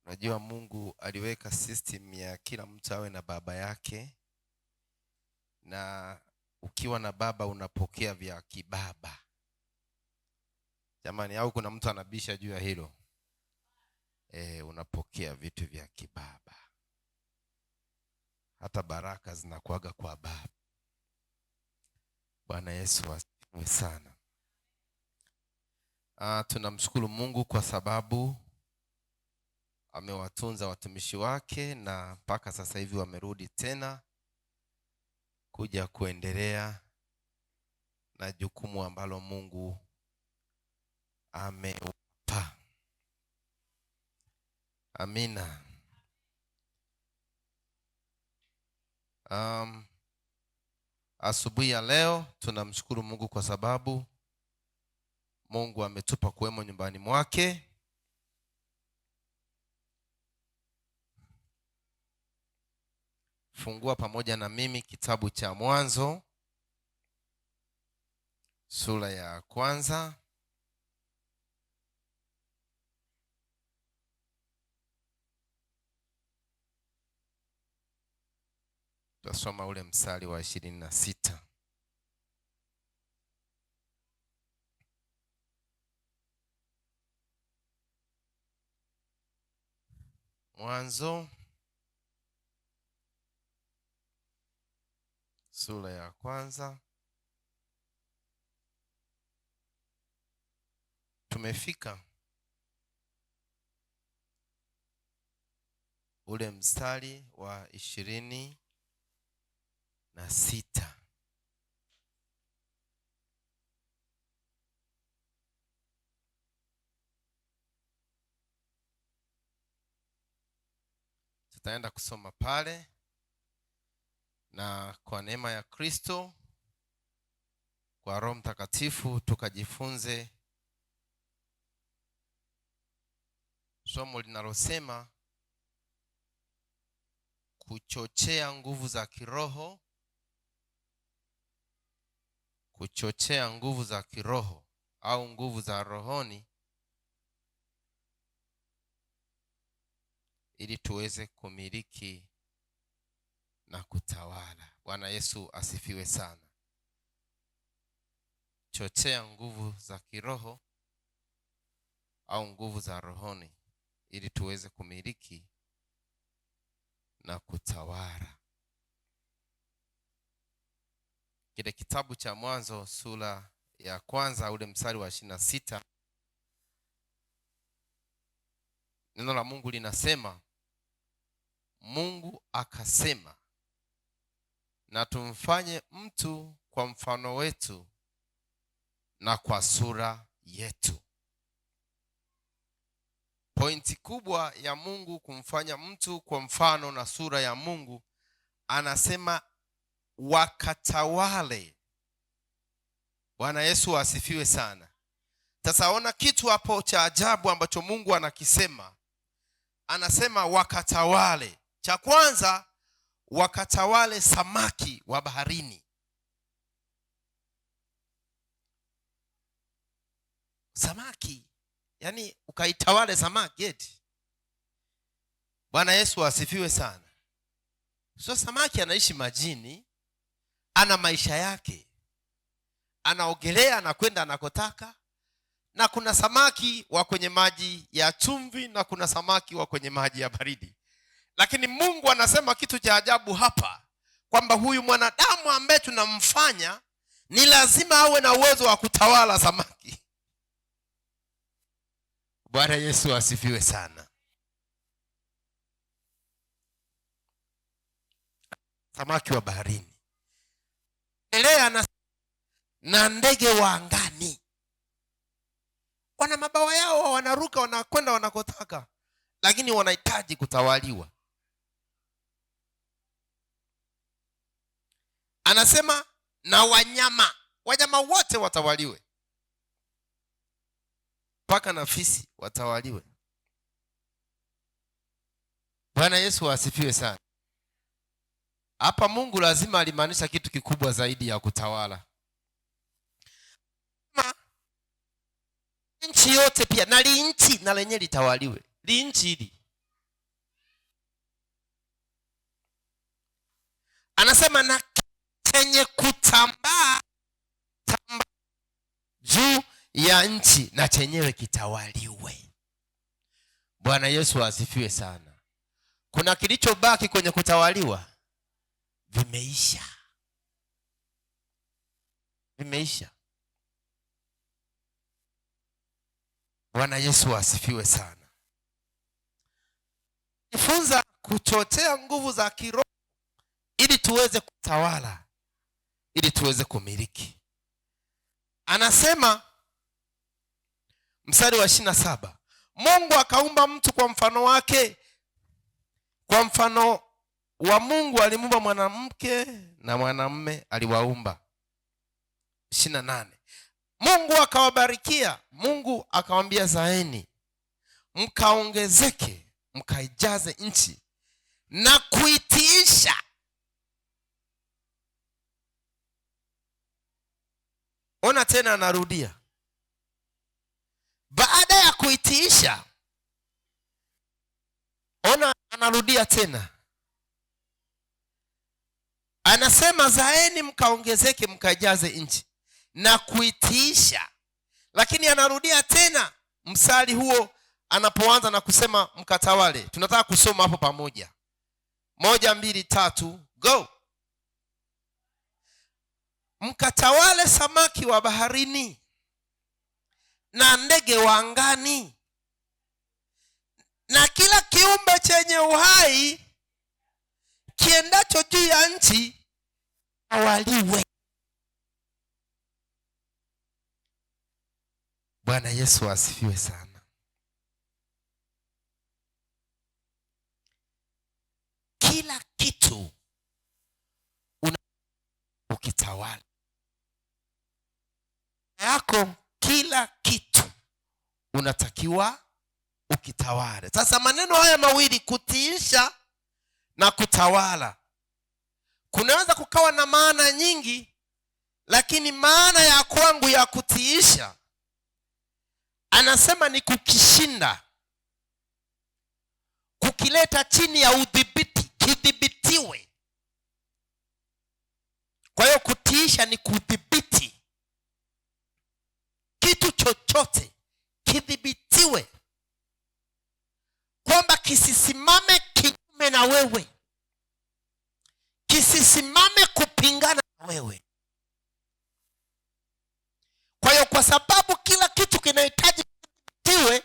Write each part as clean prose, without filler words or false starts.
Unajua Mungu aliweka system ya kila mtu awe na baba yake, na ukiwa na baba unapokea vya kibaba. Jamani, au kuna mtu anabisha juu ya hilo? Unapokea vitu vya kibaba. Hata baraka zinakuaga kwa baba. Bwana Yesu asifiwe sana. Tunamshukuru Mungu kwa sababu amewatunza watumishi wake na mpaka sasa hivi wamerudi tena kuja kuendelea na jukumu ambalo Mungu amewapa. Amina. Asubuhi ya leo tunamshukuru Mungu kwa sababu Mungu ametupa kuwemo nyumbani mwake. Fungua pamoja na mimi kitabu cha Mwanzo sura ya 1. Tutasoma ule mstari wa 26. Mwanzo sura ya 1. Tumefika ule mstari wa 26. Tutaenda kusoma pale, na kwa neema ya Kristo, kwa Roho Mtakatifu tukajifunze somo linalosema kuchochea nguvu za kiroho. Kuchochea nguvu za kiroho au nguvu za rohoni, ili tuweze kumiliki na kutawala. Bwana Yesu asifiwe sana. Chochea nguvu za kiroho au nguvu za rohoni ili tuweze kumiliki na kutawala. Kile kitabu cha Mwanzo sura ya 1 ule mstari wa 26, neno la Mungu linasema, Mungu akasema, na tumfanye mtu kwa mfano wetu na kwa sura yetu. Pointi kubwa ya Mungu kumfanya mtu kwa mfano na sura ya Mungu, anasema wakatawale. Bwana Yesu asifiwe sana. Sasa ona kitu hapo cha ajabu ambacho Mungu anakisema. Anasema wakatawale. Cha kwanza, wakatawale samaki wa baharini. Samaki, yani ukaitawale samaki eti. Bwana Yesu asifiwe sana. So samaki anaishi majini, ana maisha yake, anaogelea na kwenda anakotaka, na kuna samaki wa kwenye maji ya chumvi na kuna samaki wa kwenye maji ya baridi. Lakini Mungu anasema kitu cha ajabu hapa, kwamba huyu mwanadamu ambaye tunamfanya ni lazima awe na uwezo wa kutawala samaki. Bwana Yesu asifiwe sana. Samaki wa baharini, elea na ndege wa angani. Wana mabawa yao, wanaruka, wanakwenda wanakotaka, lakini wanahitaji kutawaliwa. Anasema na wanyama wote watawaliwe, mpaka na fisi watawaliwe. Bwana Yesu asifiwe sana. Hapa Mungu lazima alimaanisha kitu kikubwa zaidi ya kutawala. Nchi yote pia na linchi na lenye litawaliwe. Linchi hili Anasema na chenye kutambaa juu ya nchi na chenyewe kitawaliwe. Bwana Yesu asifiwe sana. Kuna kilichobaki kwenye kutawaliwa? Vimeisha. Vimeisha. Bwana Yesu asifiwe sana. Jifunza kuchochea nguvu za kiroho ili tuweze kutawala, ili tuweze kumiliki. Anasema mstari wa 27, Mungu akaumba mtu kwa mfano wake, kwa mfano wa Mungu alimuumba mwanamke na mwanamume aliwaumba. 28, Mungu akawabarikia, Mungu akawaambia zaeni, mkaongezeke, mkaijaze nchi na kuitiisha. Ona tena anarudia. Baada ya kuitiisha, ona anarudia tena. Anasema zaeni mkaongezeke mkajaze nchi na kuitiisha. Lakini anarudia tena mstari huo anapoanza na kusema mkatawale. Tunataka kusoma hapo pamoja. 1, 2, 3, go. Mkatawale samaki wa baharini na ndege wa angani na kila kiumbe chenye uhai kiendacho juu ya nchi, tawaliwe. Bwana Yesu asifiwe sana. Kila kitu ukitawala yako, kila kitu unatakiwa ukitawale. Sasa maneno haya mawili, kutiisha na kutawala, kunaweza kukawa na maana nyingi, lakini maana ya kwangu ya kutiisha, anasema ni kukishinda, kukileta chini ya udhibiti, kidhibitiwe. Kwa hiyo kutiisha ni kudhibiti kitu chochote, kidhibitiwe, kwamba kisisimame kinyume na wewe, kisisimame kupingana na wewe. Kwa hiyo kwa sababu kila kitu kinahitaji kudhibitiwe,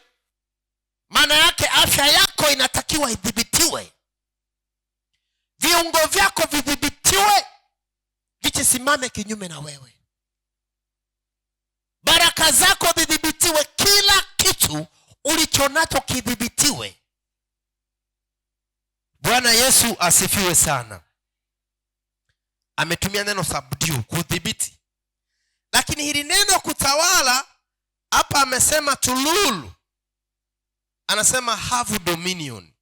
maana yake afya yako inatakiwa idhibitiwe, viungo vyako vidhibitiwe, visisimame kinyume na wewe, baraka zako zidhibitiwe, kila kitu ulichonacho kidhibitiwe. Bwana Yesu asifiwe sana. Ametumia neno subdue, kudhibiti. Lakini hili neno kutawala hapa amesema to rule, anasema have dominion,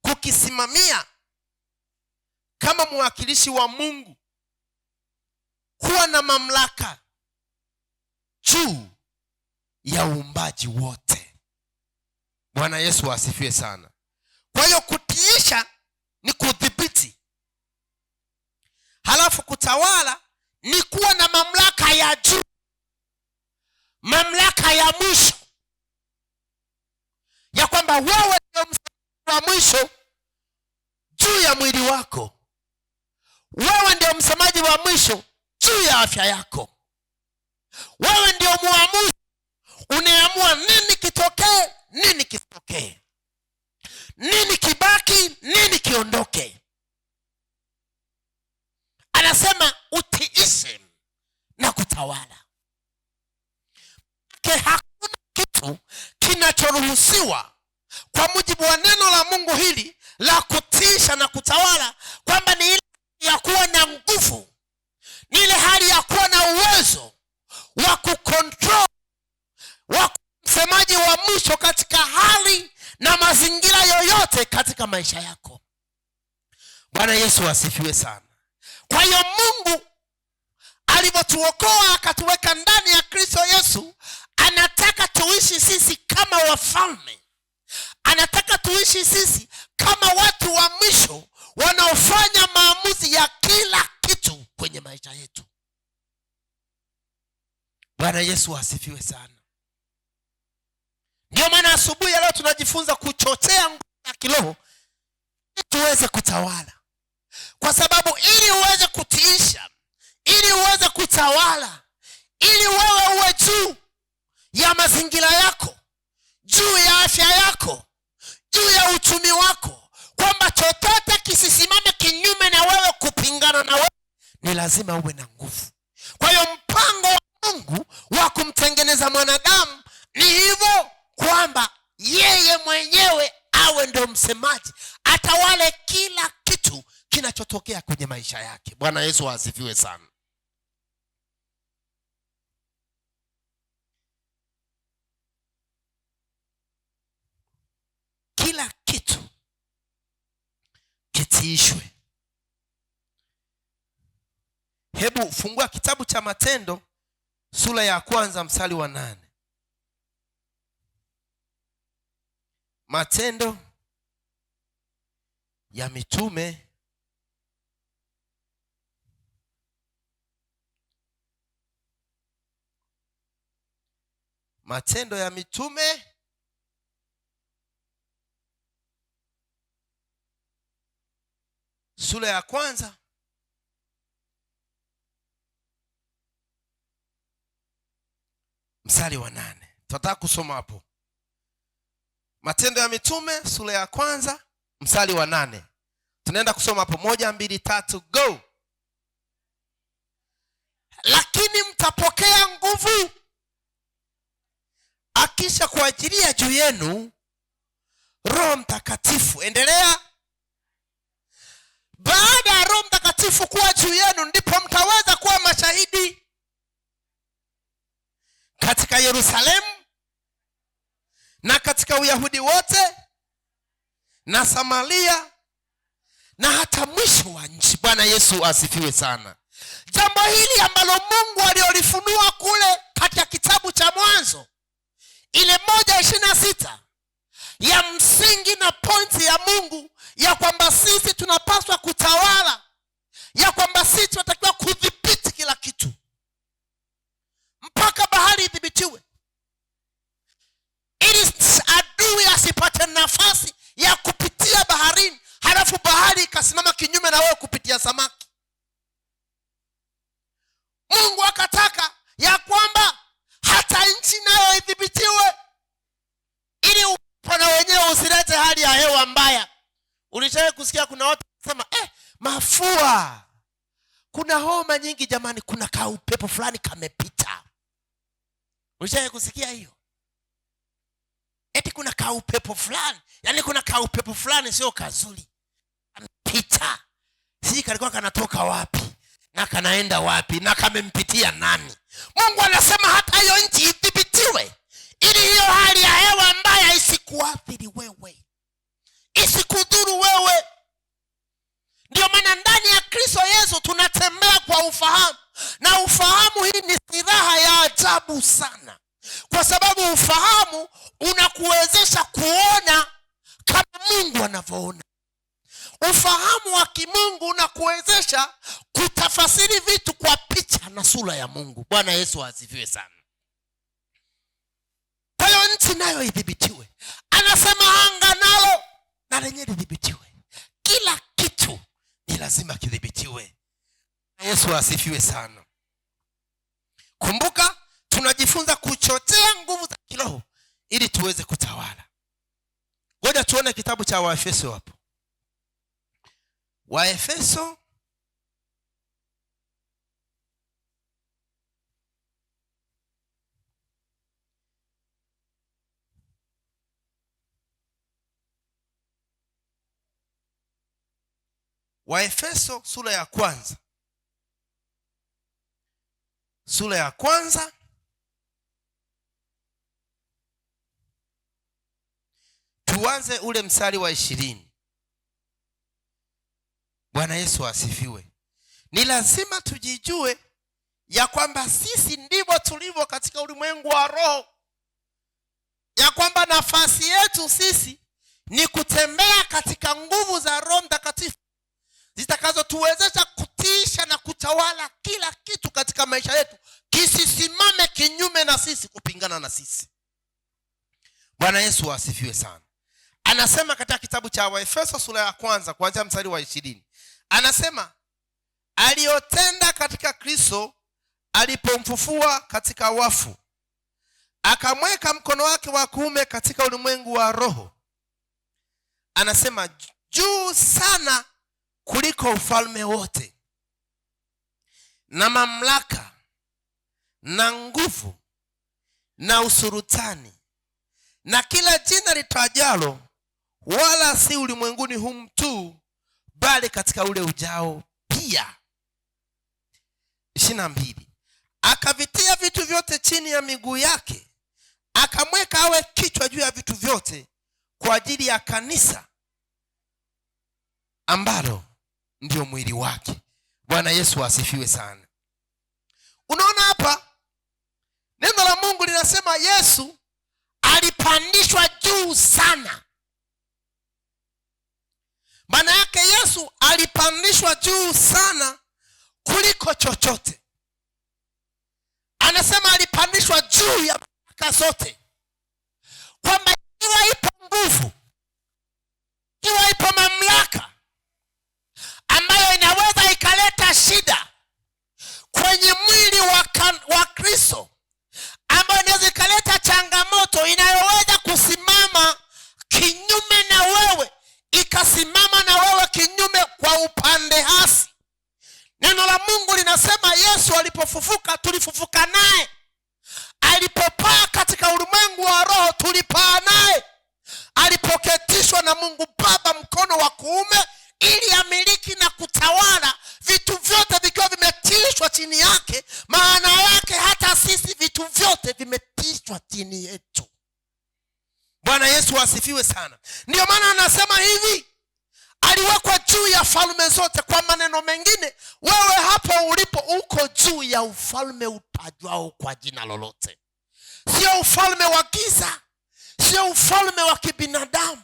kukisimamia kama mwakilishi wa Mungu, kuwa na mamlaka juu ya uumbaji wote. Bwana Yesu asifiwe sana. Kwa hiyo kutiisha ni kudhibiti, halafu kutawala ni kuwa na mamlaka ya juu, mamlaka ya mwisho, ya kwamba wewe ndio msemaji wa mwisho juu ya mwili wako, wewe ndio msemaji wa mwisho juu ya afya yako, wewe ndio muamuzi, unaamua nini kitokee, nini kisitokee, nini kibaki, nini kiondoke. Anasema utiishe na kutawala. Hakuna kitu kinachoruhusiwa kwa mujibu wa neno la Mungu hili la kutiisha na kutawala, kwamba ni ile ya kuwa na nguvu, ni ile hali ya kuwa na uwezo wa kucontrol, wa msemaji wa mwisho katika hali na mazingira yoyote katika maisha yako. Bwana Yesu asifiwe sana. Kwa hiyo Mungu alivyotuokoa akatuweka ndani ya Kristo Yesu, anataka tuishi sisi kama wafalme, anataka tuishi sisi kama watu wa mwisho wanaofanya maamuzi ya kila kitu kwenye maisha yetu. Bwana Yesu asifiwe sana. Ndio maana asubuhi ya leo tunajifunza kuchochea nguvu za kiroho tuweze kutawala. Kwa sababu ili uweze kutiisha, ili uweze kutawala, ili wewe uwe juu ya mazingira yako, juu ya afya yako, juu ya uchumi wako, kwamba chochote kisisimame kinyume na wewe, kupingana na wewe, ni lazima uwe na nguvu. Kwa hiyo mpango wa Mungu wa kumtengeneza mwanadamu ni hivyo, kwamba yeye mwenyewe awe ndio msemaji, atawale kila kitu kinachotokea kwenye maisha yake. Bwana Yesu asifiwe sana. Kila kitu kitiishwe. Hebu fungua kitabu cha Matendo sura ya 1 mstari wa 8. Matendo ya Mitume sura ya 1 mstari wa 8. Tunataka kusoma hapo. Matendo ya Mitume sura ya 1 mstari wa 8. Tunaenda kusoma hapo 1, 2, 3, go. Lakini mtapokea nguvu akisha kuajilia juu yenu Roho Mtakatifu. Endelea. Baada ya Roho Mtakatifu kuwa juu yenu, ndipo mtaweza kuwa mashahidi katika Yerusalemu na katika Uyahudi wote na Samaria na hata mwisho wa nchi. Bwana Yesu asifiwe sana. Jambo hili ambalo Mungu aliolifunua kule katika kitabu cha Mwanzo ile 1:26, ya msingi na pointi ya Mungu ya kwamba sisi tunapaswa kutawala, ya kwamba sisi tunatakiwa kudhibiti kila kitu mpaka bahari idhibitiwe, ili adui asipate nafasi ya kupitia baharini, halafu bahari ikasimama kinyume na wewe kupitia samaki. Mungu akataka ya kwamba hata nchi nayo idhibitiwe, ili upana wenyewe usilete hali ya hewa mbaya. Ulishawahi kusikia kuna watu wanasema mafua, kuna homa nyingi jamani, kuna kaupepo fulani kamepita? Ulishawahi kusikia hiyo? Eti kuna kaupepo fulani, yani kuna kaupepo fulani sio kazuri kamepita, sisi kalikuwa kanatoka wapi na kanaenda wapi na kamempitia nani? Mungu anasema hata hiyo nchi idhibitiwe, ili hiyo hali ya hewa mbaya isikuathiri wewe, isikudhuru wewe. Ndio maana ndani ya Kristo Yesu tunatembea kwa ufahamu, na ufahamu hii ni silaha ya ajabu sana, kwa sababu ufahamu unakuwezesha kuona kama Mungu anavyoona. Ufahamu wa kimungu unakuwezesha kutafasiri vitu kwa picha na sura ya Mungu. Bwana Yesu asifiwe sana. Kwa hiyo nchi nayo idhibitiwe. Anasema anga nalo na lenyewe lidhibitiwe. Kila kitu ni lazima kidhibitiwe. Yesu asifiwe sana. Kumbuka tunajifunza kuchochea nguvu za kiroho ili tuweze kutawala. Ngoja tuone kitabu cha Waefeso hapo. Waefeso sura ya 1. Sura ya 1 tuanze ule mstari wa 20. Bwana Yesu asifiwe. Ni lazima tujijue ya kwamba sisi ndivyo tulivyo katika ulimwengu wa roho, ya kwamba nafasi yetu sisi ni kutembea katika nguvu za Roho Mtakatifu zitakazotuwezesha kutisha na kutawala kila kitu katika maisha yetu, kisisimame kinyume na sisi, kupingana na sisi. Bwana Yesu asifiwe sana. Anasema katika kitabu cha Waefeso sura ya 1 kuanzia mstari wa 20. Anasema aliyotenda katika Kristo alipomfufua katika wafu, akamweka mkono wake wa kuume katika ulimwengu wa roho. Anasema juu sana kuliko ufalme wote na mamlaka na nguvu na usultani na kila jina litajalo, wala si ulimwenguni humu tu, bali katika ule ujao pia. 22. Akavitia vitu vyote chini ya miguu yake, akamweka awe kichwa juu ya vitu vyote kwa ajili ya kanisa, ambalo ndio mwili wake. Bwana Yesu asifiwe sana. Unaona hapa neno la Mungu linasema Yesu alipandishwa juu sana. Maana yake Yesu alipandishwa juu sana kuliko chochote. Anasema alipandishwa juu ya mamlaka zote, kwamba ikiwa ipo nguvu, ikiwa ipo mamlaka ambayo inaweza ikaleta shida kwenye mwili wa Kristo, ambayo inaweza ikaleta changamoto inayoweza kusimama kinyume na wewe, ikasimama na wewe kinyume kwa upande hasi. Neno la Mungu linasema Yesu alipofufuka, tulifufuka naye. Alipopaa katika ulimwengu wa roho, tulipaa naye. Alipoketishwa na Mungu Baba mkono wa kuume, ili amiliki na kutawala vitu vyote vikiwa vimetishwa chini yake. Maana yake hata sisi vitu vyote vimetishwa chini yetu. Bwana Yesu asifiwe sana. Ndio maana anasema hivi, aliwekwa juu ya falme zote. Kwa maneno mengine, wewe hapo ulipo uko juu ya ufalme utajwao kwa jina lolote. Sio ufalme wa giza, sio ufalme wa kibinadamu.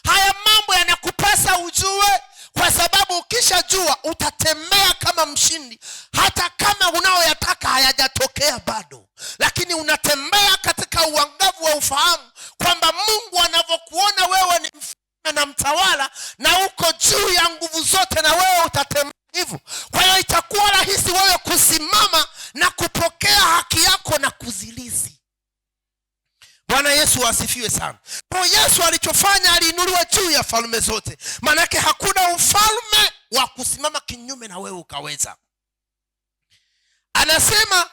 Haya mambo yanakupasa ujue, kwa sababu ukishajua utatembea kama mshindi, hata kama unaoyataka hayajatokea bado. Lakini unatembea katika uangavu wa ufahamu kwamba Mungu anavyokuona wewe ni mfalme na mtawala, na uko juu ya nguvu zote, na wewe utatembea hivyo. Kwa hiyo itakuwa rahisi wewe kusimama na kupokea haki yako na kuzilizi. Bwana Yesu asifiwe sana. Kwa Yesu alichofanya, aliinuliwa juu ya falme zote. Maana yake hakuna ufalme wa kusimama kinyume na wewe ukaweza. Anasema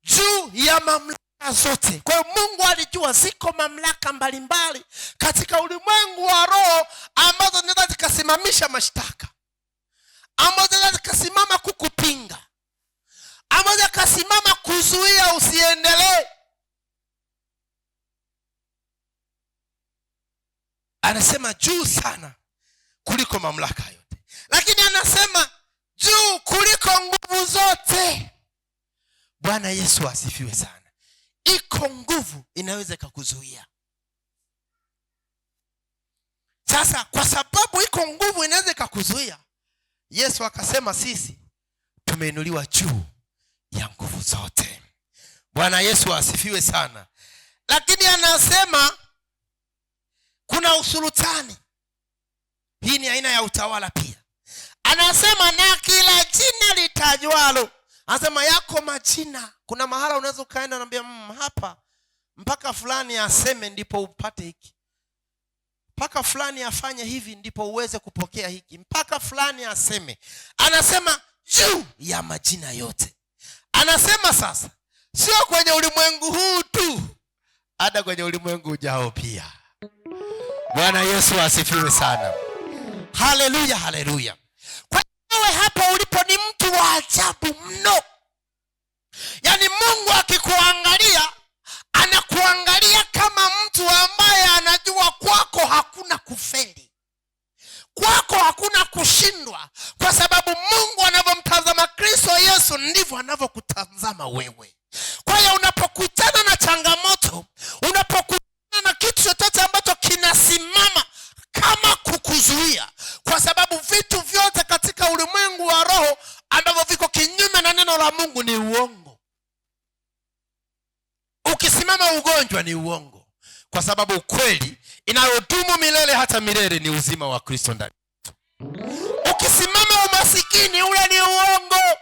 juu ya mamlaka zote. Kwa hiyo Mungu alijua ziko mamlaka mbalimbali katika ulimwengu wa roho ambazo zinaweza zikasimamisha mashtaka, ambazo zinaweza zikasimama kukupinga, ambazo zikasimama kuzuia usiendelee. Anasema juu sana kuliko mamlaka yote. Lakini anasema juu kuliko nguvu zote. Bwana Yesu asifiwe sana. Iko nguvu inaweza kukuzuia. Sasa kwa sababu iko nguvu inaweza kukuzuia, Yesu akasema sisi tumeinuliwa juu ya nguvu zote. Bwana Yesu asifiwe sana. Lakini anasema kuna usultani. Hii ni aina ya utawala pia. Anasema na kila jina litajwalo. Anasema yako majina. Kuna mahala unaweza kaenda naambia hapa mpaka fulani aseme ndipo upate hiki, mpaka fulani afanye hivi ndipo uweze kupokea hiki, mpaka fulani aseme. Anasema juu ya majina yote. Anasema sasa sio kwenye ulimwengu huu tu, hata kwenye ulimwengu ujao pia. Bwana Yesu asifiwe sana. Haleluya, haleluya. Kwa wewe hapo ulipo ni mtu wa ajabu mno. Yaani Mungu akikuangalia, anakuangalia kama mtu ambaye anajua kwako hakuna kufeli, kwako hakuna kushindwa, kwa sababu Mungu anavyomtazama Kristo Yesu ndivyo anavyokutazama wewe. Kwa hiyo unapokutana na changamoto, unapokutana na kitu chochote ambacho kinasimama ukisimama ugonjwa ni uongo, kwa sababu ukweli inayodumu milele hata milele ni uzima wa Kristo ndani. Ukisimama umasikini, ule ni uongo.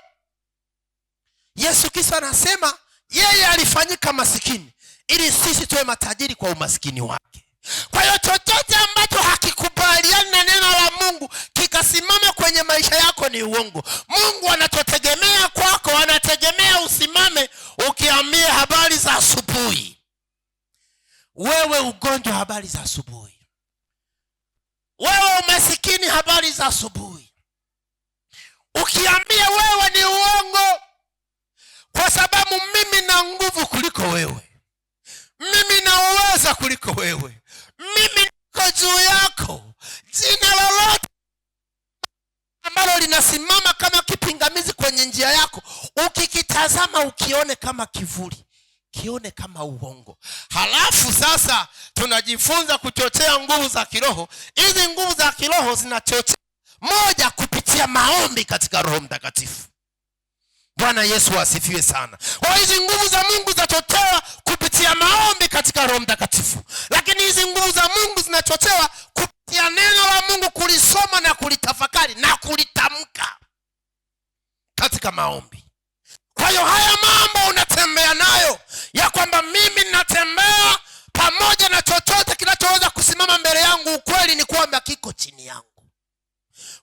Yesu Kristo anasema yeye alifanyika masikini ili sisi tuwe matajiri kwa umasikini wake. Kwa hiyo chochote ambacho hakikubaliani na neno la Mungu kikasimama kwenye maisha yako ni uongo. Mungu anachotegemea kwako, anategemea usimame ukiambia habari za asubuhi. Wewe ugonjwa, habari za asubuhi. Wewe umasikini, habari za asubuhi. Ukiambia wewe ni uongo, kwa sababu mimi na nguvu kuliko wewe, mimi na uwezo kuliko wewe, mimi niko juu yako. Jina lolote ambalo linasimama kama kipingamizi kwenye njia yako, ukikitazama ukione kama kivuli, kione kama uongo. Halafu sasa tunajifunza kuchochea nguvu za kiroho. Hizi nguvu za kiroho zinachochea moja, kupitia maombi katika Roho Mtakatifu. Bwana Yesu asifiwe sana. Kwa hizi nguvu za Mungu zinachochewa kupitia maombi katika Roho Mtakatifu. Lakini hizi nguvu za Mungu zinachochewa kupitia neno la Mungu, kulisoma na kulitafakari na kulitamka katika maombi. Kwa hiyo haya mambo unatembea nayo, ya kwamba mimi ninatembea pamoja na chochote kinachoweza kusimama mbele yangu, ukweli ni kwamba kiko chini yangu.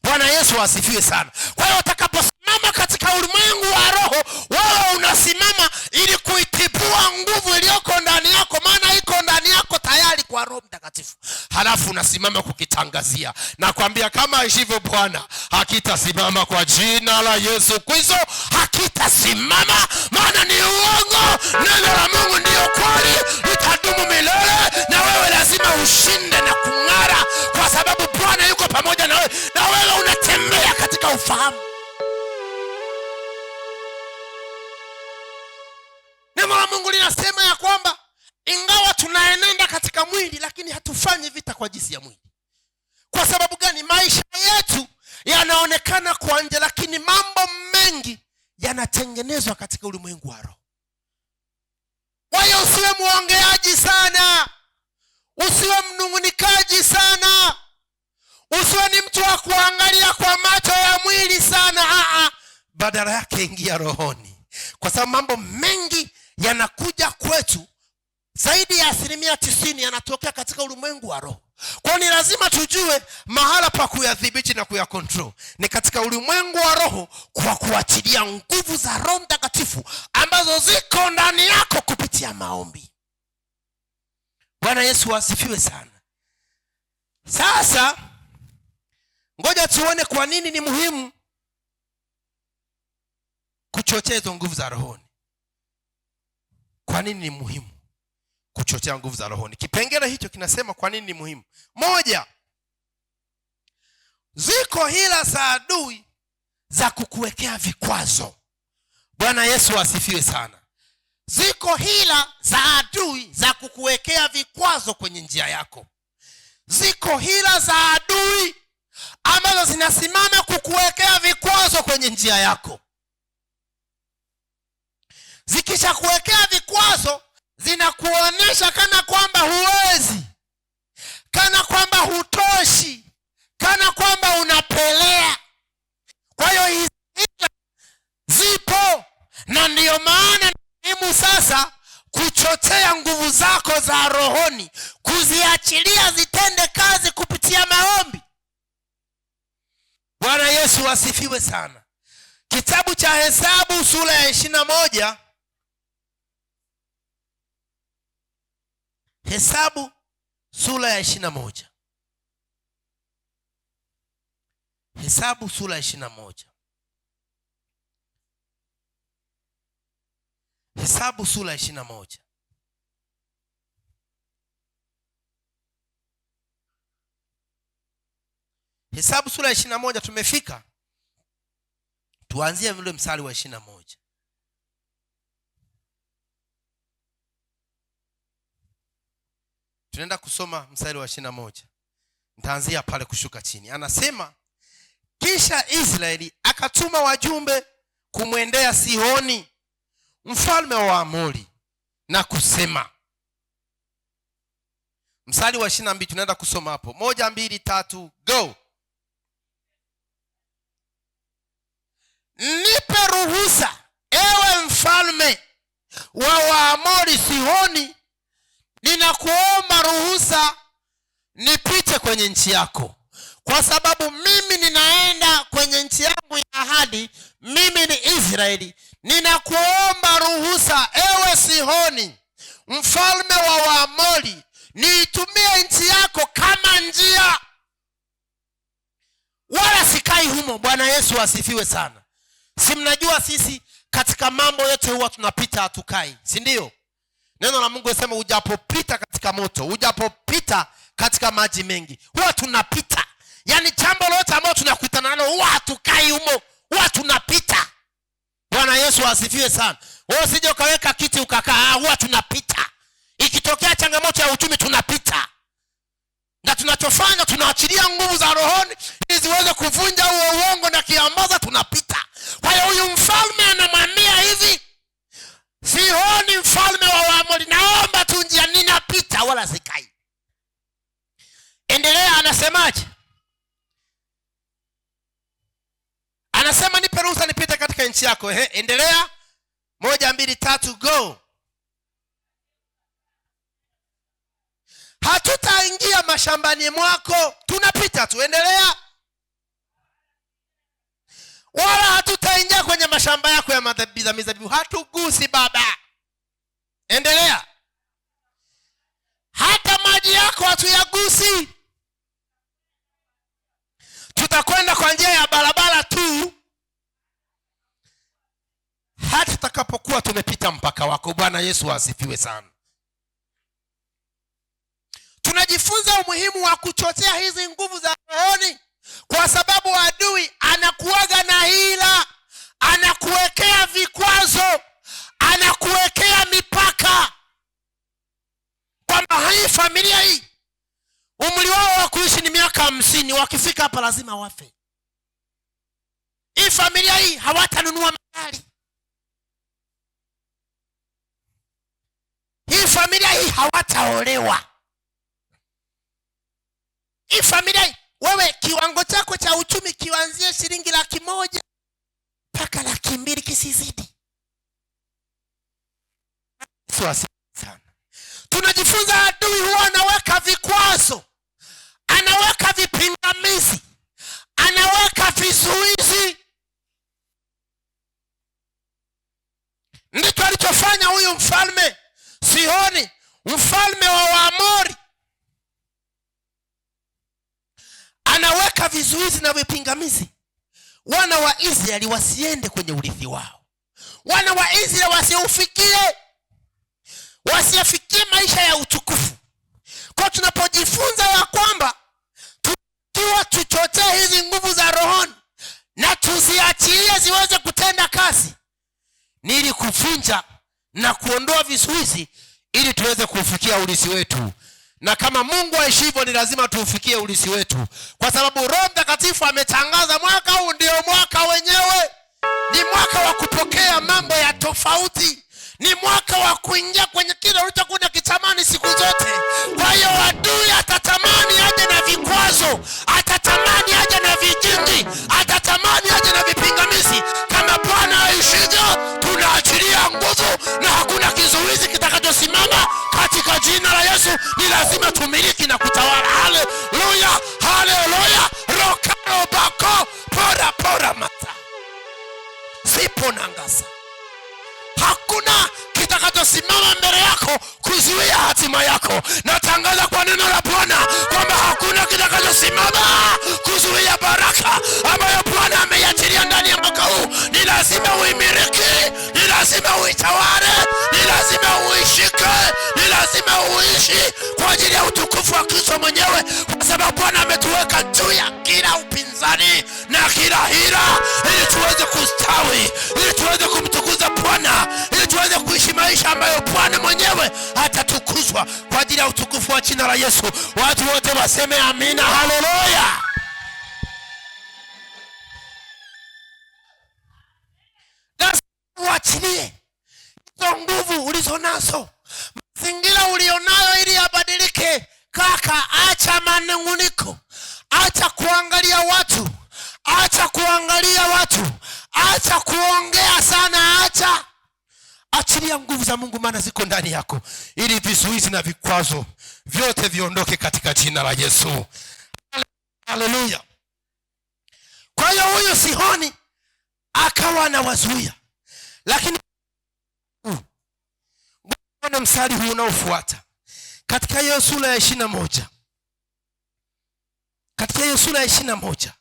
Bwana Yesu asifiwe sana. Kwa hiyo utakaposimama katika ulimwengu wa roho, wewe unasimama ili kuitibua nguvu iliyoko ndani yako, maana iko ndani yako tayari kwa Roho Mtakatifu. Halafu unasimama kukitangazia na kuambia, kama ishivyo Bwana, hakitasimama kwa jina la Yesu Kristo, hakitasimama, maana ni uongo. Neno la Mungu ndio kweli, litadumu milele, na wewe lazima ushinde na kung'ara, kwa sababu Bwana yuko pamoja na wewe, na wewe unatembea katika ufahamu. Neno la Mungu linasema ya kwamba ingawa tunaenenda katika mwili, lakini hatufanyi vita kwa jinsi ya mwili. Kwa sababu gani? Maisha yetu yanaonekana kwa nje, lakini mambo mengi yanatengenezwa katika ulimwengu wa roho. Kwa hiyo usiwe muongeaji sana, usiwe mnungunikaji sana, usiwe ni mtu wa kuangalia kwa macho ya mwili sana. Badala yake ingia rohoni, kwa sababu mambo mengi yanakuja kwetu, zaidi ya 90% yanatokea katika ulimwengu wa roho. Kwa ni lazima tujue mahala pa kuyadhibiti na kuyakontrol ni katika ulimwengu wa roho, kwa kuachilia nguvu za Roho Mtakatifu ambazo ziko ndani yako kupitia maombi. Bwana Yesu asifiwe sana. Sasa ngoja tuone kwa nini ni muhimu kuchochea hizo nguvu za rohoni. Kwa nini ni muhimu kuchochea nguvu za rohoni? Kipengele hicho kinasema kwa nini ni muhimu. Moja, ziko hila za adui za kukuwekea vikwazo. Bwana Yesu asifiwe sana. Ziko hila za adui za kukuwekea vikwazo kwenye njia yako. Ziko hila za adui ambazo zinasimama kukuwekea vikwazo kwenye njia yako. Zikisha kuwekea vikwazo, zinakuonesha kana kwamba huwezi, kana kwamba hutoshi, kana kwamba unapelea. Kwa hiyo hizi zipo, na ndiyo maana ni muhimu sasa kuchochea nguvu zako za rohoni, kuziachilia zitende kazi kupitia maombi. Bwana Yesu asifiwe sana. Kitabu cha Hesabu sura ya 21. Hesabu sura ya 21. Hesabu sura ya 21. Hesabu sura ya 21. Hesabu sura ya 21 tumefika. Tuanzie ule mstari wa 21. Tunaenda kusoma mstari wa 21. Nitaanzia pale kushuka chini. Anasema, kisha Israeli akatuma wajumbe kumwendea Sihoni mfalme wa Amori, na kusema. Mstari wa 22 tunaenda kusoma hapo. 1, 2, 3, go. Nipe ruhusa, ewe mfalme wa Waamori Sihoni, ninakuomba ruhusa nipite kwenye nchi yako, kwa sababu mimi ninaenda kwenye nchi yangu ya ahadi. Mimi ni Israeli. Ninakuomba ruhusa, ewe Sihoni, mfalme wa Waamori, niitumie nchi yako kama njia, wala sikai humo. Bwana Yesu asifiwe sana. Si mnajua sisi katika mambo yote huwa tunapita, hatukai, si ndio? Neno la Mungu linasema ujapopita katika moto, ujapopita katika maji mengi, huwa tunapita. Yaani jambo lote ambalo tunakutana nalo huwa hatukai humo, huwa tunapita. Bwana Yesu asifiwe sana. Wewe usije ukaweka kiti ukakaa, huwa tunapita. Ikitokea changamoto ya uchumi tunapita. Na tunachofanya tunaachilia nguvu za rohoni ili ziweze kuvunja huo uongo na kiambaza, tunapita. Kwa hiyo huyu mfalme anamwambia hivi Sihoni, mfalme wa Waamori, naomba tu njia, ninapita wala sikai. Endelea, anasemaje? Anasema nipe ruhusa nipite katika nchi yako. Endelea. 1, 2, 3, go. Hatutaingia mashambani mwako, tunapita tu. Endelea. Wala hatutaingia kwenye mashamba yako ya mizabibu, hatugusi Baba. Endelea. Hata maji yako hatuyagusi. Tutakwenda kwa njia ya barabara tu hata tutakapokuwa tumepita mpaka wako. Bwana Yesu asifiwe sana. Tunajifunza umuhimu wa kuchochea hizi nguvu za rohoni, kwa sababu adui anakuaga na hila, anakuwekea vikwazo, anakuwekea mipaka, kwamba hii familia hii umri wao wa kuishi ni miaka 50, wakifika hapa lazima wafe. Hii familia hii hawatanunua magari. Hii familia hii hawataolewa. Hii familia hii, wewe kiwango chako cha uchumi kianzie shilingi 100,000 mpaka 200,000 kisizidi. Sana. Tunajifunza adui huwa anaweka vikwazo, anaweka vipingamizi, anaweka vizuizi. Ndicho alichofanya huyu mfalme Sihoni, mfalme wa Waamori. Anaweka vizuizi na vipingamizi, wana wa Israeli wasiende kwenye urithi wao, wana wa Israeli wasifikie maisha ya utukufu. Kwa tunapojifunza ya kwamba tukiwa tuchochee hizi nguvu za rohoni na tuziachilie ziweze kutenda kazi, ni ili kuvunja na kuondoa vizuizi ili tuweze kufikia urithi wetu. Na kama Mungu aishi hivyo, ni lazima tuufikie urithi wetu, kwa sababu Roho Mtakatifu ametangaza mwaka huu ndio mwaka wenyewe. Ni mwaka wa kupokea mambo ya tofauti, ni mwaka wa kuingia kwenye kile ulichokuwa ukitamani siku zote. Kwa hiyo adui atatamani aje na vikwazo, atatamani aje na vikingi, atatamani aje na vipingamizi. Kama Bwana aishivyo, tunaachilia nguvu na hakuna kizuizi kitakachosimama katika jina la Yesu. Ni lazima tumiliki na kutawala. Haleluya, haleluya. Rokaro bako pora mata sipo nangasa. Hakuna kitakachosimama mbele yako kuzuia hatima yako. Natangaza kwa neno la Bwana kwamba hakuna kitakachosimama kuzuia baraka ambayo Bwana ameiachilia ndani ya mwaka huu. Ni lazima uimiliki, ni lazima uitawale, ni lazima uishike, ni lazima uishi kwa ajili ya utukufu wa Kristo mwenyewe, kwa sababu Bwana ametuweka juu ya kila upinzani na kila hila, ili tuweze kustawi, ili tuweze kumtukuza Bwana, ili tuweze kuishi maisha ambayo Bwana mwenyewe atatukuzwa kwa ajili ya utukufu wa jina la Yesu. Watu wote waseme amina, haleluya. Uachilie hizo nguvu ulizo nazo. mazingira ulionayo ili yabadilike, kaka, acha manunguniko, acha kuangalia watu, acha kuongea sana, achilia nguvu za Mungu maana ziko ndani yako, ili vizuizi na vikwazo vyote viondoke katika jina la Yesu. Haleluya. Kwa hiyo huyu Sihoni akawa anawazuia, lakini ngoja mstari huu unaofuata katika hiyo sura ya 21. Katika hiyo sura ya 21,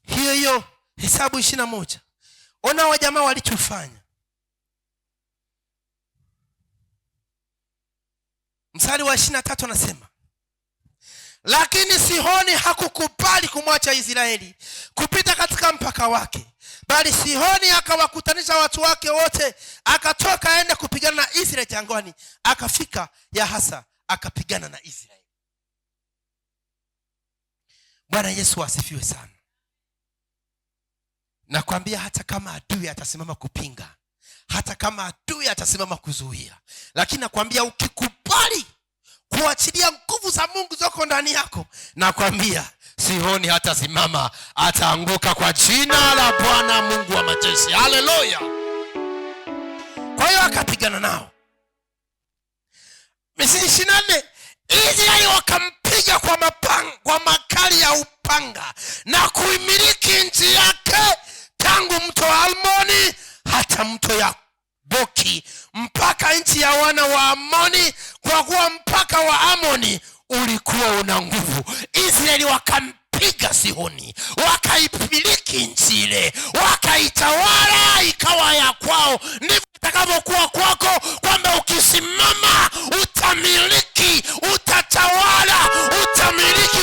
hiyo Hesabu 21, ona wajamaa walichofanya. Mstari wa 23 anasema, lakini Sihoni hakukubali kumwacha Israeli kupita katika mpaka wake, bali Sihoni akawakutanisha watu wake wote, akatoka aende kupigana na Israeli jangwani, akafika Yahasa akapigana na Israeli. Bwana Yesu asifiwe sana. Nakwambia hata kama adui atasimama kupinga, hata kama adui atasimama kuzuia, lakini nakwambia ukikubali kuachilia nguvu za Mungu zoko ndani yako, nakwambia Sihoni hatasimama, ataanguka kwa jina la Bwana Mungu wa majeshi. Haleluya. Kwa hiyo akapigana nao. Mstari 24, Israeli wakampiga kwa makali ya upanga na kuimiliki nchi yake, tangu mto Almoni hata mto Yaboki, mpaka nchi ya wana wa Amoni, kwa kuwa mpaka wa Amoni ulikuwa una nguvu. Israeli wakampiga Sihoni, wakaipiliki nchi ile, wakaitawala ikawa ya kwao. Ndivyo itakavyokuwa kwako, kwamba ukisimama utamiliki, utatawala,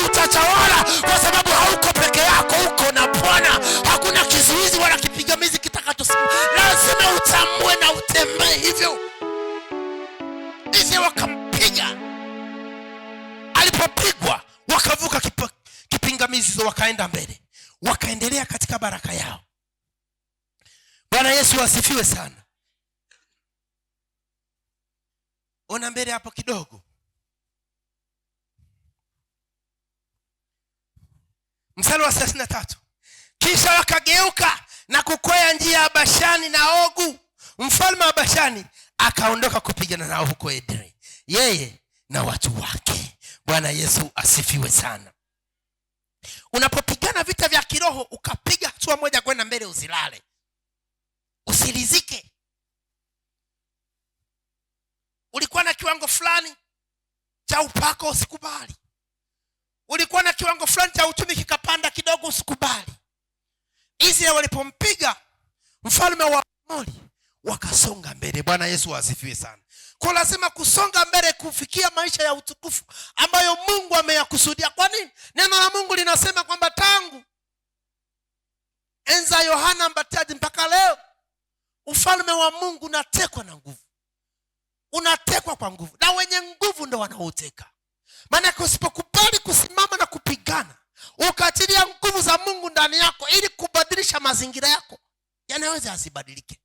utatawala, kwa sababu hauko peke yako, uko na Bwana. Hakuna kizuizi wala kipigamizi kitakachosimama. Lazima utambue na utembee hivyo. Israeli wakampiga. Alipopigwa wakavuka kipingamizi, wakaenda mbele, wakaendelea katika baraka yao. Bwana Yesu asifiwe sana. Ona mbele hapo kidogo, mstari wa 33, kisha wakageuka na kukwea njia ya Bashani, na Ogu mfalme wa Bashani akaondoka kupigana nao huko Edrei, yeye na watu wake. Bwana Yesu asifiwe sana. Unapopigana vita vya kiroho, ukapiga hatua moja kwenda mbele, usilale, usilizike. Ulikuwa na kiwango fulani cha upako, usikubali. Ulikuwa na kiwango fulani cha uchumi, kikapanda kidogo, usikubali. Israeli walipompiga mfalme wa Amori, wakasonga mbele. Bwana Yesu asifiwe sana. Kwa lazima kusonga mbele kufikia maisha ya utukufu ambayo Mungu ameyakusudia. Kwa nini? Neno la Mungu linasema kwamba tangu enza Yohana Mbatizaji mpaka leo, ufalme wa Mungu unatekwa na nguvu. Unatekwa kwa nguvu, na wenye nguvu ndio wanaoteka. Maana usipokubali kusimama na kupigana, ukatilia nguvu za Mungu ndani yako ili kubadilisha mazingira yako, yanaweza asibadilike.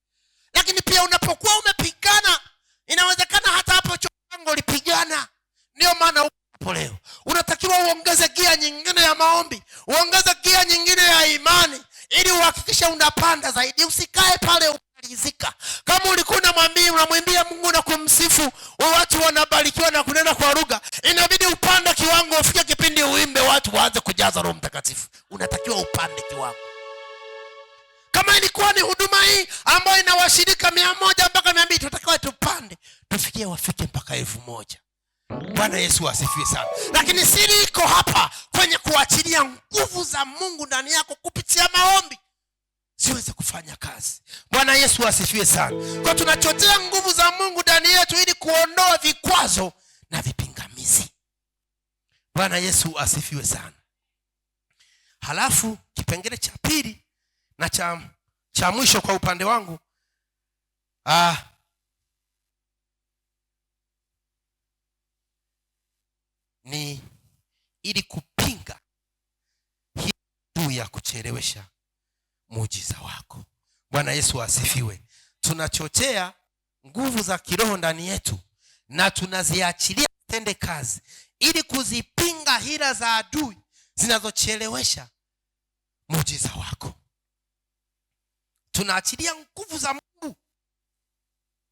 Lakini pia unapokuwa umepigana, inawezekana hata hapo chongo ulipigana. Ndio maana upo leo. Unatakiwa uongeze gia nyingine ya maombi, uongeze gia nyingine ya imani, ili uhakikishe unapanda zaidi. Usikae pale ukalizika. Kama ulikuwa unamwimbia Mungu na kumsifu, watu wanabarikiwa na kunena kwa lugha, inabidi upande kiwango, ufike kipindi uimbe, watu waanze kujaza Roho Mtakatifu. Unatakiwa upande kiwango. Kama ilikuwa ni huduma hii ambayo ina washirika 100 mpaka 200, tunatakiwa tupande, tufikie wafike mpaka 1000. Bwana Yesu asifiwe sana. Lakini siri iko hapa kwenye kuachilia nguvu za Mungu ndani yako kupitia maombi ziweze kufanya kazi. Bwana Yesu asifiwe sana. Kwa tunachotea nguvu za Mungu ndani yetu ili kuondoa vikwazo na vipingamizi. Bwana Yesu asifiwe sana. Halafu kipengele cha pili na cha mwisho kwa upande wangu, ni ili kupinga hii ya kuchelewesha muujiza wako. Bwana Yesu asifiwe. Tunachochea nguvu za kiroho ndani yetu na tunaziachilia zitende kazi ili kuzipinga hila za adui zinazochelewesha muujiza wako. Tunaachilia nguvu za Mungu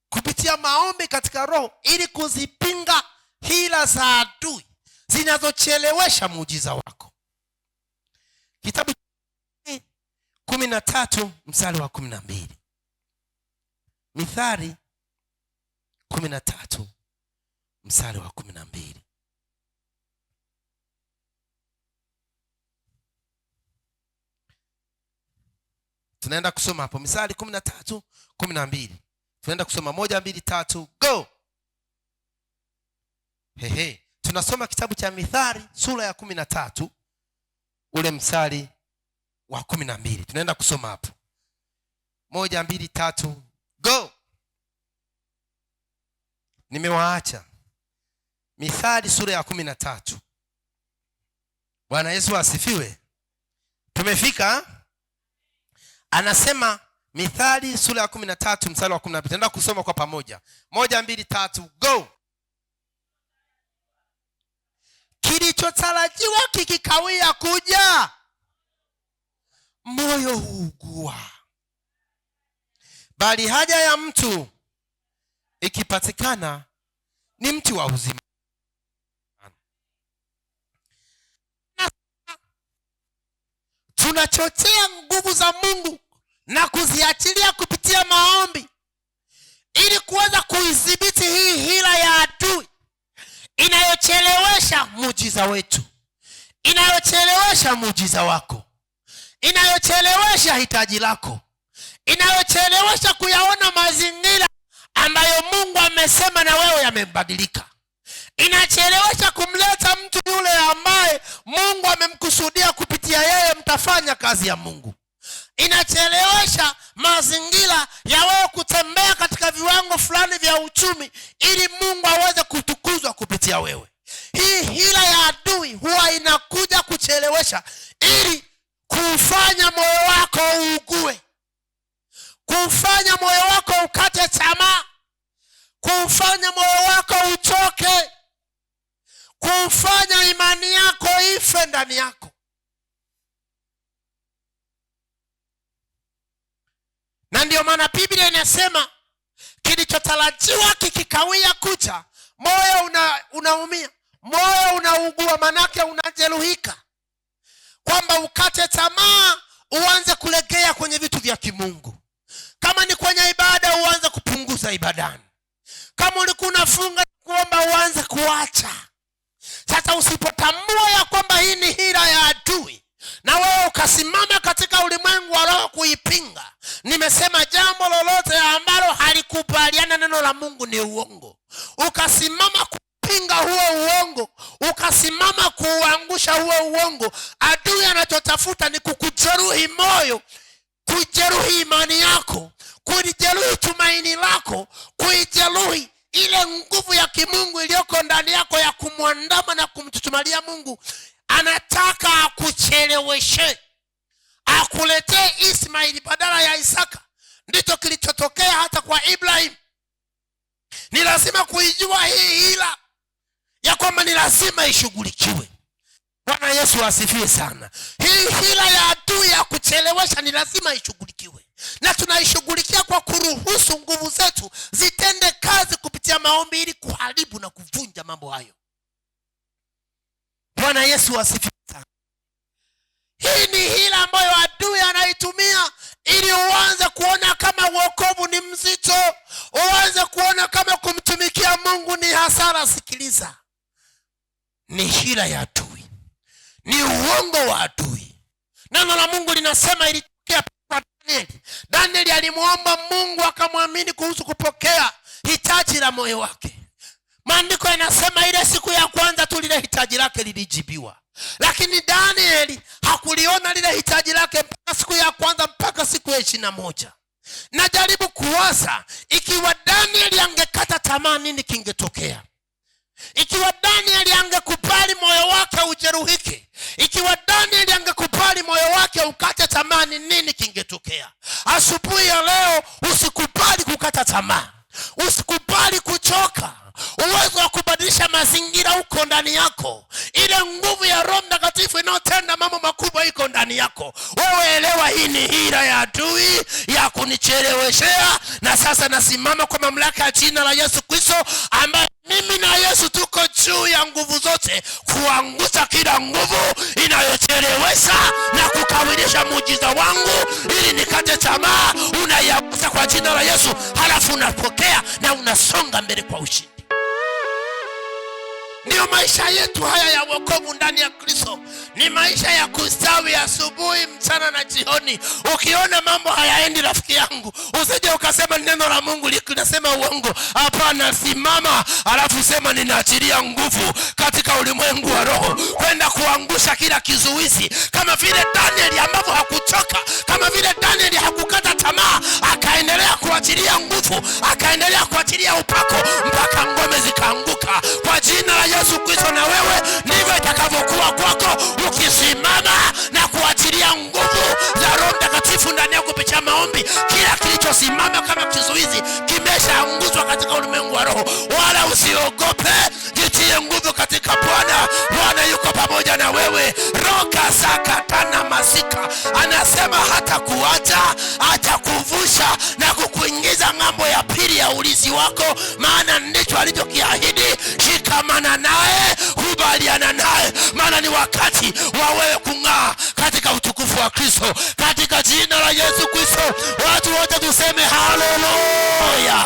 kupitia maombi katika roho ili kuzipinga hila za adui zinazochelewesha muujiza wako. Kitabu 13 mstari wa 12. Mithali 13 mstari wa 12. Tunaenda kusoma hapo Mithali 13:12. Tunaenda kusoma 1 2 3 go. Tunasoma kitabu cha Mithali sura ya 13 ule mstari wa 12. Tunaenda kusoma hapo 1 2 3 go. Nimewaacha Mithali sura ya 13. Bwana Yesu asifiwe. Tumefika. Anasema Mithali sura ya 13 mstari wa 12. Tunaenda kusoma kwa pamoja 1 2 3 go. Kilichotarajiwa kikikawia kuja, moyo huugua, bali haja ya mtu ikipatikana ni mti wa uzima. Tunachochea nguvu za Mungu na kuziachilia kupitia maombi ili kuweza kuidhibiti hii hila ya adui inayochelewesha muujiza wetu, inayochelewesha muujiza wako, inayochelewesha hitaji lako, inayochelewesha kuyaona mazingira ambayo Mungu amesema na wewe yamebadilika, inachelewesha kumleta mtu yule ambaye Mungu amemkusudia kupitia yeye mtafanya kazi ya Mungu, inachelewesha mazingira ya wewe kutembea katika viwango fulani vya uchumi ili Mungu aweze kutukuzwa kupitia wewe. Hii hila ya adui huwa inakuja kuchelewesha ili kufanya moyo wako uugue, kufanya moyo wako ukate tamaa, kufanya moyo wako uchoke, kufanya imani yako ife ndani yako. Na ndio maana Biblia inasema kilichotarajiwa kikikawia kuja, moyo unaumia, moyo unaugua, manake unajeruhika, kwamba ukate tamaa, uanze kulegea kwenye vitu vya kimungu. Kama ni kwenye ibada, uanze kupunguza ibadani. Kama ulikuwa unafunga kuomba, uanze kuacha. Sasa usipotambua ya kwamba hii ni hila ya adui na wewe ukasimama katika ulimwengu wa roho kuipinga, nimesema jambo lolote ambalo halikubaliana neno la Mungu ni uongo, ukasimama kupinga huo uongo, ukasimama kuuangusha huo uongo, adui anachotafuta ni kukujeruhi moyo, kujeruhi imani yako, kujeruhi tumaini lako, kujeruhi ile nguvu ya kimungu iliyoko ndani yako ya kumwandama na kumtutumalia Mungu. Anataka akucheleweshe, akuletee Ismaili badala ya Isaka. Ndicho kilichotokea hata kwa Ibrahim. Ni lazima kuijua hii hila ya kwamba ni lazima ishughulikiwe. Bwana Yesu asifiwe sana. Hii hila ya adui ya kuchelewesha ni lazima ishughulikiwe, na tunaishughulikia kwa kuruhusu nguvu zetu zitende kazi kupitia maombi ili kuharibu na kuvunja mambo hayo. Bwana Yesu asifiwe sana. Hii ni hila ambayo adui anaitumia ili uanze kuona kama wokovu ni mzito, uanze kuona kama kumtumikia Mungu ni hasara. Sikiliza, ni hila ya adui, ni uongo wa adui. Neno la Mungu linasema ilitokea kwa Danieli. Danieli alimuomba Mungu akamwamini kuhusu kupokea hitaji la moyo wake. Maandiko yanasema ile siku ya kwanza tu lile hitaji lake lilijibiwa, lakini Danieli hakuliona lile hitaji lake mpaka siku ya kwanza, mpaka siku ya 21. Najaribu kuwaza, ikiwa Danieli angekata tamaa, nini kingetokea? Ikiwa Danieli angekubali moyo wake ujeruhike, ikiwa Danieli angekubali moyo wake ukate tamaa, nini kingetokea? Asubuhi ya leo usikubali kukata tamaa. Usikubali kuchoka. Uwezo wa kubadilisha mazingira uko ndani yako. Ile nguvu ya Roho Mtakatifu inayotenda mambo makubwa iko ndani yako. Wewe elewa, hii ni hila ya adui ya kunicheleweshea. Na sasa nasimama kwa mamlaka ya jina la Yesu Kristo, ambaye mimi na Yesu tuko juu ya nguvu zote, kuangusha kila nguvu inayochelewesha na kukawilisha muujiza wangu ili nikate tamaa. Unaiangusha kwa jina la Yesu, halafu unapokea na unasonga mbele kwa ushindi. Ndio maisha yetu haya ya wokovu ndani ya Kristo. Ni maisha ya kustawi asubuhi, mchana na jioni. Ukiona mambo hayaendi, rafiki yangu, usije ukasema neno la Mungu linasema uongo. Hapana, simama alafu sema ninaachilia nguvu katika ulimwengu wa roho kwenda kuangusha kila kizuizi, kama vile Danieli ambavyo hakuchoka, kama vile Danieli hakukata tamaa, akaendelea kuachilia nguvu, akaendelea kuachilia upako mpaka ngome zikaanguka. Kwa jina la Yesu Kristo, na wewe ndivyo itakavyokuwa kwako, ukisimama na kuachilia nguvu za Roho Mtakatifu ndani yako kupitia maombi. Kila kilichosimama kama kizuizi kimeshaanguswa katika ulimwengu wa roho. Wala usiogope, jitie nguvu katika Bwana. Bwana yuko pamoja na wewe. Roka sakatana masika, anasema hata kuacha, hata kuvusha na kukuingiza ng'ambo ya pili ya ulisi wako, maana ndicho alichokiahidi. Shikamana naye, kubaliana naye, maana ni wakati wa wewe kung'aa katika utukufu wa Kristo. Katika jina la Yesu Kristo, watu wote tuseme haleluya.